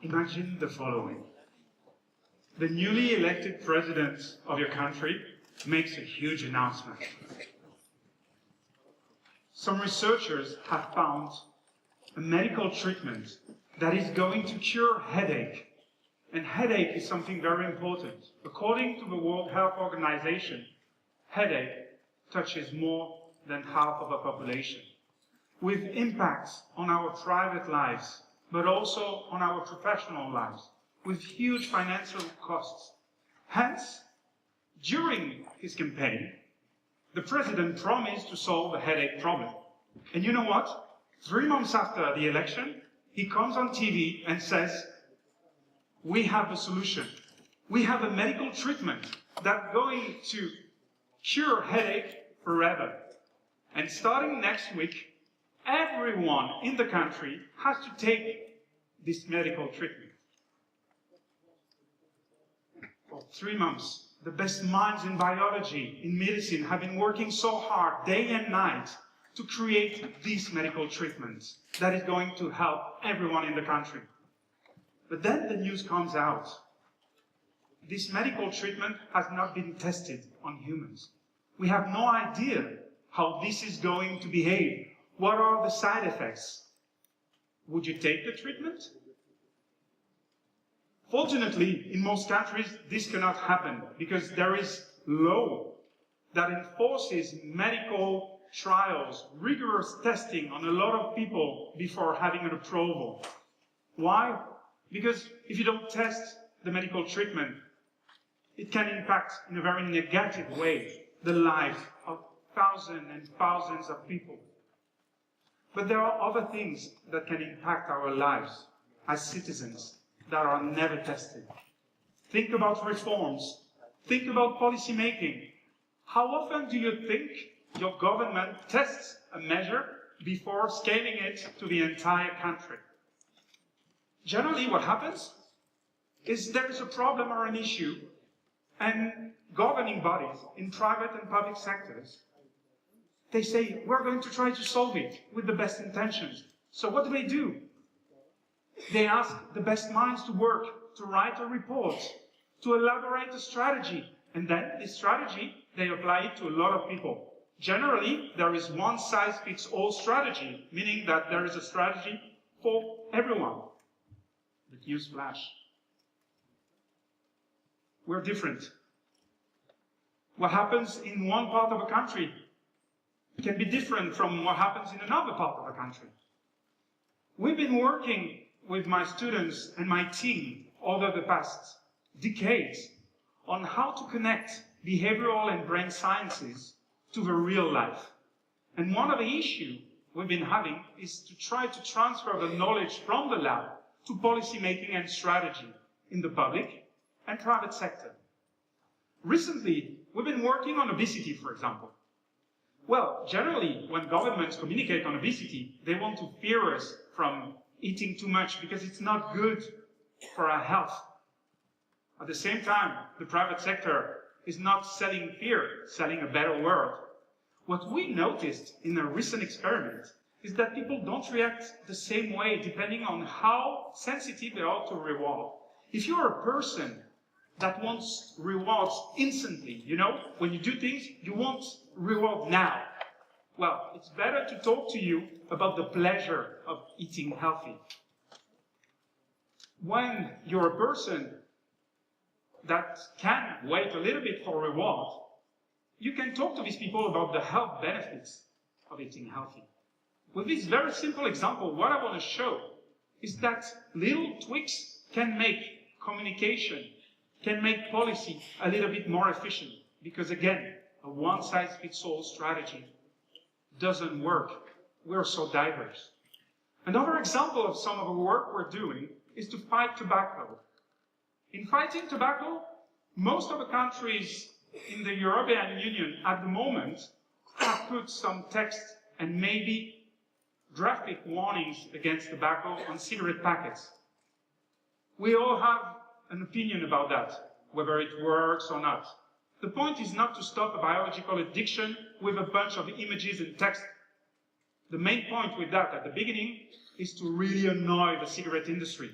Imagine the following. The newly elected president of your country makes a huge announcement. Some researchers have found a medical treatment that is going to cure headache. And headache is something very important. According to the World Health Organization, headache touches more than half of the population, with impacts on our private lives, but also on our professional lives, with huge financial costs. Hence, during his campaign, the president promised to solve the headache problem. And you know what? 3 months after the election, he comes on TV and says, we have a solution. We have a medical treatment that's going to cure headache forever. And starting next week, everyone in the country has to take this medical treatment. For 3 months, the best minds in biology, in medicine, have been working so hard, day and night, to create this medical treatment that is going to help everyone in the country. But then the news comes out. This medical treatment has not been tested on humans. We have no idea how this is going to behave. What are the side effects? Would you take the treatment? Fortunately, in most countries, this cannot happen because there is law that enforces medical trials, rigorous testing on a lot of people before having an approval. Why? Because if you don't test the medical treatment, it can impact in a very negative way the life of thousands and thousands of people. But there are other things that can impact our lives as citizens that are never tested. Think about reforms. Think about policy making. How often do you think your government tests a measure before scaling it to the entire country? Generally, what happens is there is a problem or an issue, and governing bodies in private and public sectors, they say, we're going to try to solve it with the best intentions. So what do? They ask the best minds to work, to write a report, to elaborate a strategy, and then this strategy, they apply it to a lot of people. Generally, there is one-size-fits-all strategy, meaning that there is a strategy for everyone. But newsflash, we're different. What happens in one part of a country can be different from what happens in another part of the country. We've been working with my students and my team over the past decades on how to connect behavioral and brain sciences to the real life. And one of the issues we've been having is to try to transfer the knowledge from the lab to policy making and strategy in the public and private sector. Recently, we've been working on obesity, for example. Well, generally, when governments communicate on obesity, they want to fear us from eating too much because it's not good for our health. At the same time, the private sector is not selling fear, selling a better world. What we noticed in a recent experiment is that people don't react the same way depending on how sensitive they are to reward. If you're a person that wants rewards instantly, when you do things, you want reward now. Well, it's better to talk to you about the pleasure of eating healthy. When you're a person that can wait a little bit for reward, you can talk to these people about the health benefits of eating healthy. With this very simple example, what I want to show is that little tweaks can make communication, can make policy a little bit more efficient. Because again, a one-size-fits-all strategy doesn't work. We're so diverse. Another example of some of the work we're doing is to fight tobacco. In fighting tobacco, most of the countries in the European Union at the moment have put some text and maybe graphic warnings against tobacco on cigarette packets. We all have an opinion about that, whether it works or not. The point is not to stop a biological addiction with a bunch of images and text. The main point with that at the beginning is to really annoy the cigarette industry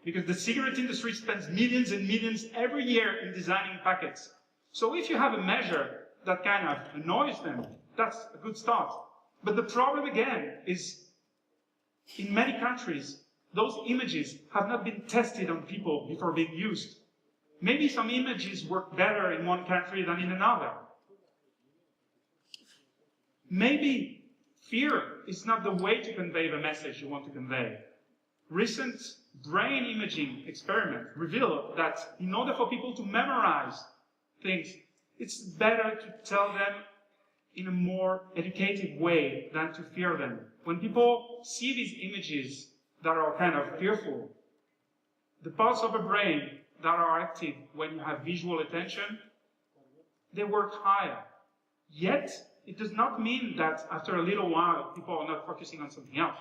because the cigarette industry spends millions and millions every year in designing packets. So if you have a measure that kind of annoys them, that's a good start. But the problem again is, in many countries, those images have not been tested on people before being used. Maybe some images work better in one country than in another. Maybe fear is not the way to convey the message you want to convey. Recent brain imaging experiments reveal that in order for people to memorize things, it's better to tell them in a more educated way than to fear them. When people see these images that are kind of fearful, the parts of the brain that are active when you have visual attention, they work higher. Yet, it does not mean that after a little while, people are not focusing on something else.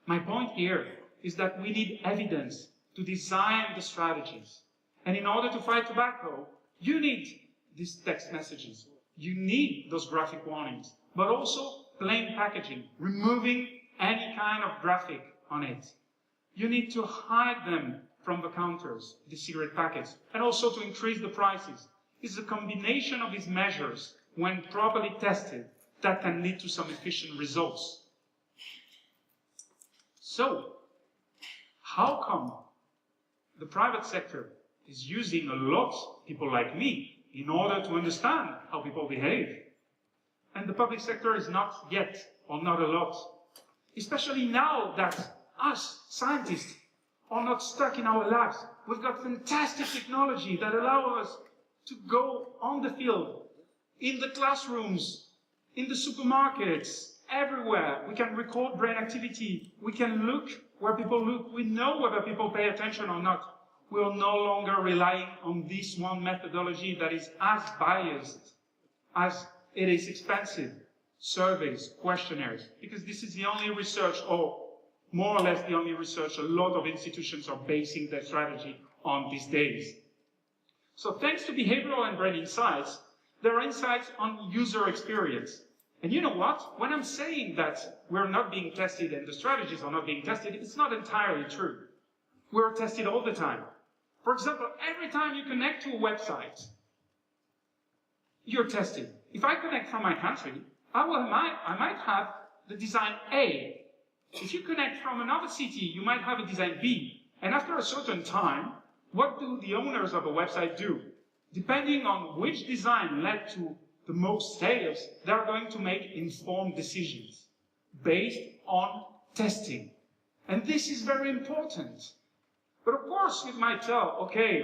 My point here is that we need evidence to design the strategies. And in order to fight tobacco, you need these text messages. You need those graphic warnings, but also plain packaging, removing any kind of graphic on it. You need to hide them from the counters, the cigarette packets, and also to increase the prices. It's a combination of these measures, when properly tested, that can lead to some efficient results. So, how come the private sector is using a lot of people like me in order to understand how people behave? And the public sector is not yet, or not a lot. Especially now that us, scientists, are not stuck in our labs. We've got fantastic technology that allows us to go on the field, in the classrooms, in the supermarkets, everywhere. We can record brain activity. We can look where people look. We know whether people pay attention or not. We are no longer relying on this one methodology that is as biased as it is expensive. Surveys, questionnaires, because this is the only research, or more or less the only research a lot of institutions are basing their strategy on these days. So thanks to behavioral and brain insights, there are insights on user experience. And you know what? When I'm saying that we're not being tested and the strategies are not being tested, it's not entirely true. We're tested all the time. For example, every time you connect to a website, you're tested. If I connect from my country, I might have the design A. If you connect from another city, you might have a design B. And after a certain time, what do the owners of a website do? Depending on which design led to the most sales, they're going to make informed decisions based on testing. And this is very important. But of course, you might tell, okay,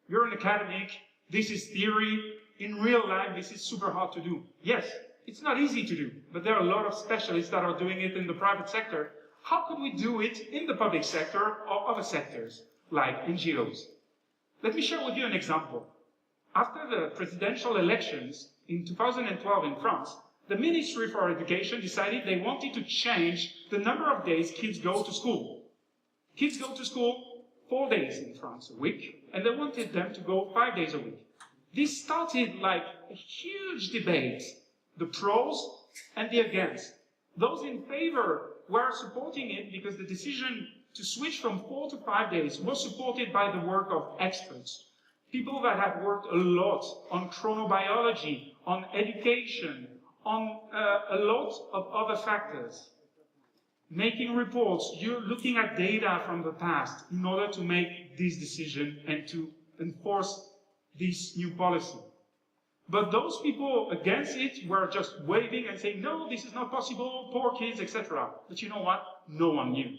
you're an academic, this is theory, in real life, this is super hard to do. Yes, it's not easy to do, but there are a lot of specialists that are doing it in the private sector. How could we do it in the public sector or other sectors, like NGOs? Let me share with you an example. After the presidential elections in 2012 in France, the Ministry for Education decided they wanted to change the number of days kids go to school. Kids go to school 4 days in France a week, and they wanted them to go 5 days a week. This started like a huge debate, the pros and the against. Those in favor were supporting it because the decision to switch from 4 to 5 days was supported by the work of experts. People that have worked a lot on chronobiology, on education, on a lot of other factors. Making reports, you're looking at data from the past in order to make this decision and to enforce this new policy. But those people against it were just waving and saying, no, this is not possible, poor kids, etc. But you know what? No one knew.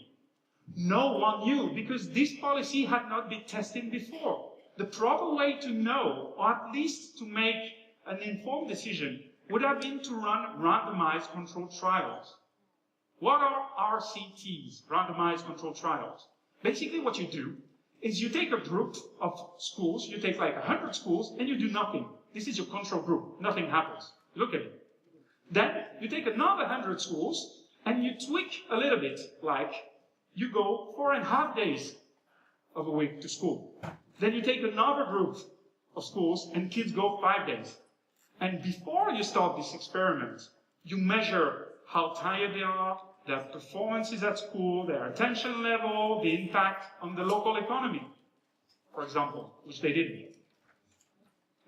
No one knew, because this policy had not been tested before. The proper way to know, or at least to make an informed decision, would have been to run randomized controlled trials. What are RCTs, randomized controlled trials? Basically what you do is you take a group of schools, you take like 100 schools, and you do nothing. This is your control group. Nothing happens. Look at it. Then you take another 100 schools, and you tweak a little bit, like you go 4.5 days of a week to school. Then you take another group of schools, and kids go 5 days. And before you start this experiment, you measure how tired they are, their performances at school, their attention level, the impact on the local economy, for example, which they didn't.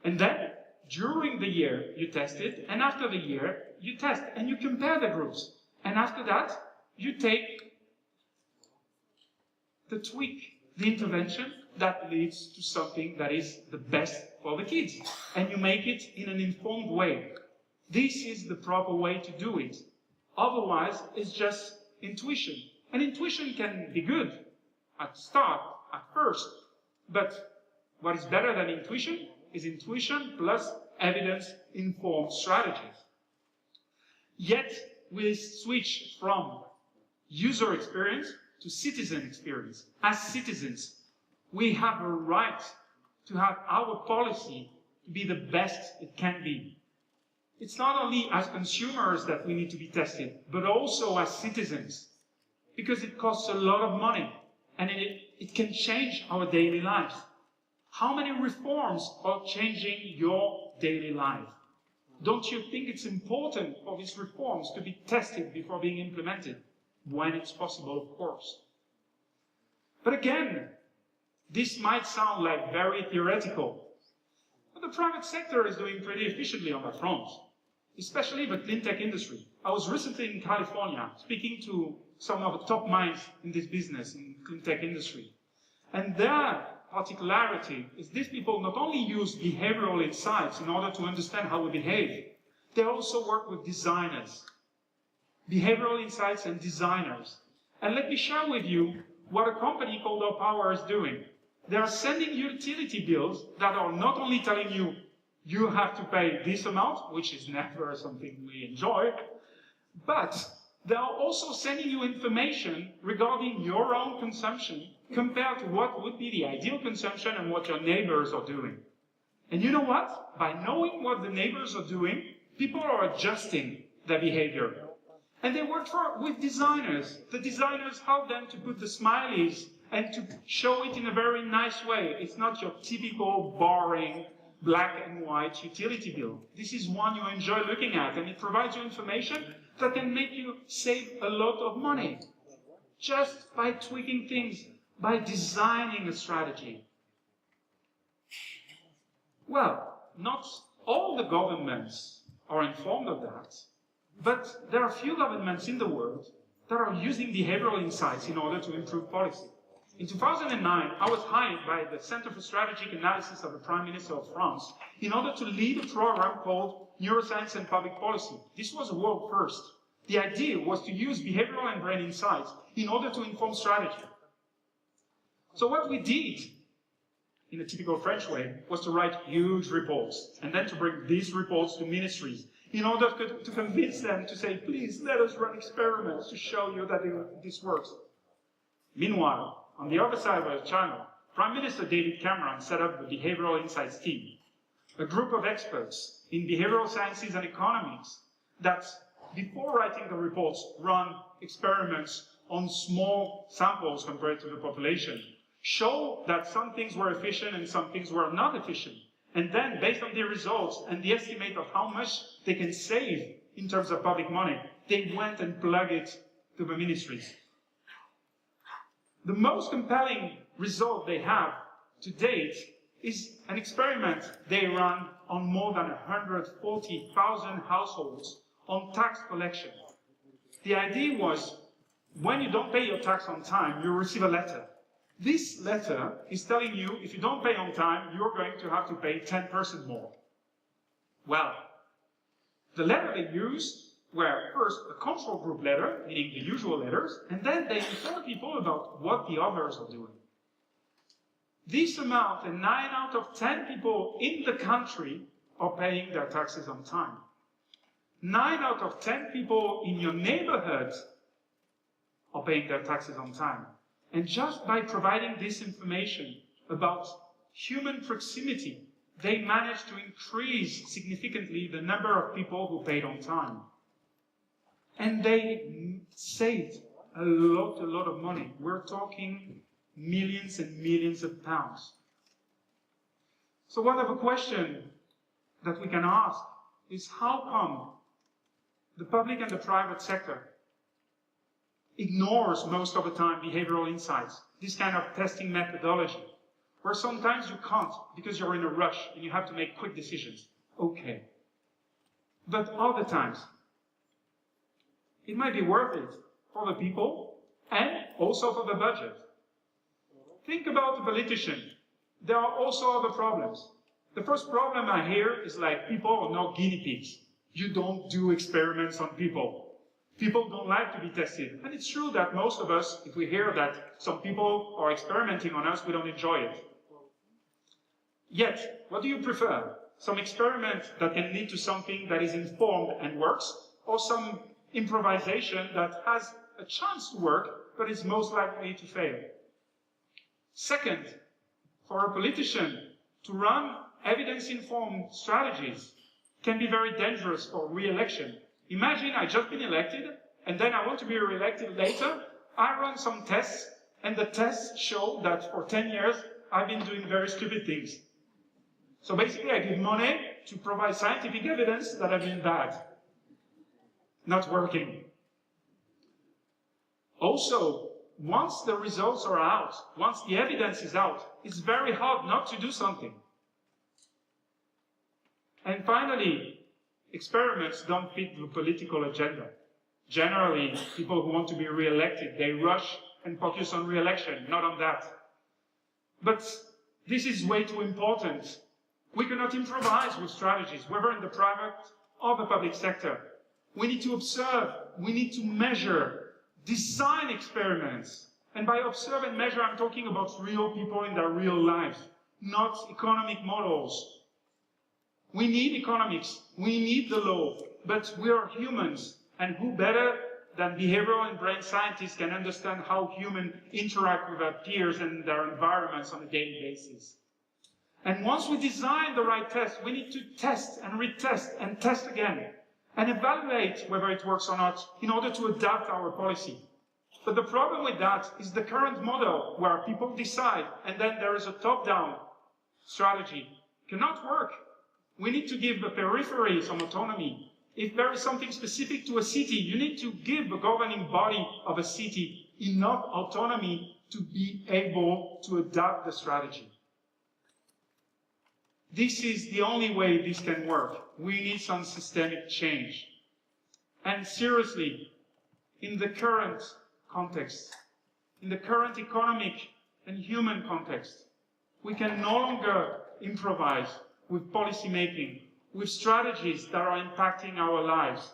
And then, during the year, you test it, and after the year, you test, and you compare the groups. And after that, you take the tweak, the intervention that leads to something that is the best for the kids. And you make it in an informed way. This is the proper way to do it. Otherwise, it's just intuition. And intuition can be good at the start, at first. But what is better than intuition is intuition plus evidence-informed strategies. Yet, we switch from user experience to citizen experience. As citizens, we have a right to have our policy to be the best it can be. It's not only as consumers that we need to be tested, but also as citizens, because it costs a lot of money, and it can change our daily lives. How many reforms are changing your daily life? Don't you think it's important for these reforms to be tested before being implemented? When it's possible, of course. But again, this might sound like very theoretical, but the private sector is doing pretty efficiently on that front, especially the clean tech industry. I was recently in California speaking to some of the top minds in this business, in the clean tech industry. And their particularity is these people not only use behavioral insights in order to understand how we behave, they also work with designers. Behavioral insights and designers. And let me share with you what a company called Power is doing. They are sending utility bills that are not only telling you, you have to pay this amount, which is never something we enjoy, but they are also sending you information regarding your own consumption compared to what would be the ideal consumption and what your neighbors are doing. And you know what? By knowing what the neighbors are doing, people are adjusting their behavior. And they work with designers. The designers help them to put the smileys and to show it in a very nice way. It's not your typical boring black and white utility bill. This is one you enjoy looking at, and it provides you information that can make you save a lot of money. Just by tweaking things, by designing a strategy. Well, not all the governments are informed of that. But there are few governments in the world that are using behavioral insights in order to improve policy. In 2009, I was hired by the Center for Strategic Analysis of the Prime Minister of France in order to lead a program called Neuroscience and Public Policy. This was a world first. The idea was to use behavioral and brain insights in order to inform strategy. So what we did, in a typical French way, was to write huge reports, and then to bring these reports to ministries, in order to convince them to say, please, let us run experiments to show you that this works. Meanwhile, on the other side of the channel, Prime Minister David Cameron set up the Behavioral Insights team, a group of experts in behavioral sciences and economics that, before writing the reports, run experiments on small samples compared to the population, show that some things were efficient and some things were not efficient. And then, based on the results and the estimate of how much they can save in terms of public money, they went and plugged it to the ministries. The most compelling result they have to date is an experiment they ran on more than 140,000 households on tax collection. The idea was, when you don't pay your tax on time, you receive a letter. This letter is telling you, if you don't pay on time, you're going to have to pay 10% more. Well, the letter they used were first a control group letter, meaning the usual letters, and then they informed people about what the others are doing. This amount, and 9 out of 10 people in the country are paying their taxes on time. 9 out of 10 people in your neighborhood are paying their taxes on time. And just by providing this information about human proximity, they managed to increase significantly the number of people who paid on time. And they saved a lot of money. We're talking millions and millions of pounds. So one of the questions that we can ask is, how come the public and the private sector ignores most of the time behavioral insights, this kind of testing methodology, where sometimes you can't because you're in a rush and you have to make quick decisions. Okay. But other times, it might be worth it for the people and also for the budget. Think about the politician. There are also other problems. The first problem I hear is like, people are not guinea pigs. You don't do experiments on people. People don't like to be tested. And it's true that most of us, if we hear that some people are experimenting on us, we don't enjoy it. Yet, what do you prefer? Some experiment that can lead to something that is informed and works, or some improvisation that has a chance to work, but is most likely to fail? Second, for a politician to run evidence-informed strategies can be very dangerous for re-election. Imagine I just been elected, and then I want to be re-elected later. I run some tests, and the tests show that for 10 years, I've been doing very stupid things. So basically, I give money to provide scientific evidence that I've been bad. Not working. Also, once the results are out, once the evidence is out, it's very hard not to do something. And finally, experiments don't fit the political agenda. Generally, people who want to be re-elected, they rush and focus on re-election, not on that. But this is way too important. We cannot improvise with strategies, whether in the private or the public sector. We need to observe, we need to measure, design experiments. And by observe and measure, I'm talking about real people in their real lives, not economic models. We need economics, we need the law, but we are humans, and who better than behavioral and brain scientists can understand how humans interact with their peers and their environments on a daily basis. And once we design the right test, we need to test and retest and test again, and evaluate whether it works or not in order to adapt our policy. But the problem with that is the current model where people decide and then there is a top-down strategy cannot work. We need to give the periphery some autonomy. If there is something specific to a city, you need to give the governing body of a city enough autonomy to be able to adapt the strategy. This is the only way this can work. We need some systemic change. And seriously, in the current context, in the current economic and human context, we can no longer improvise with policy making, with strategies that are impacting our lives.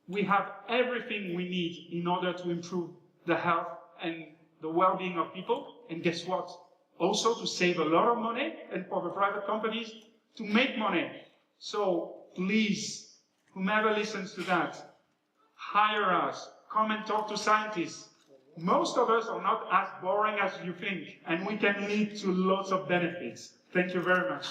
We have everything we need in order to improve the health and the well-being of people. And guess what? Also to save a lot of money, and for the private companies to make money. So please, whomever listens to that, hire us, come and talk to scientists. Most of us are not as boring as you think, and we can lead to lots of benefits. Thank you very much.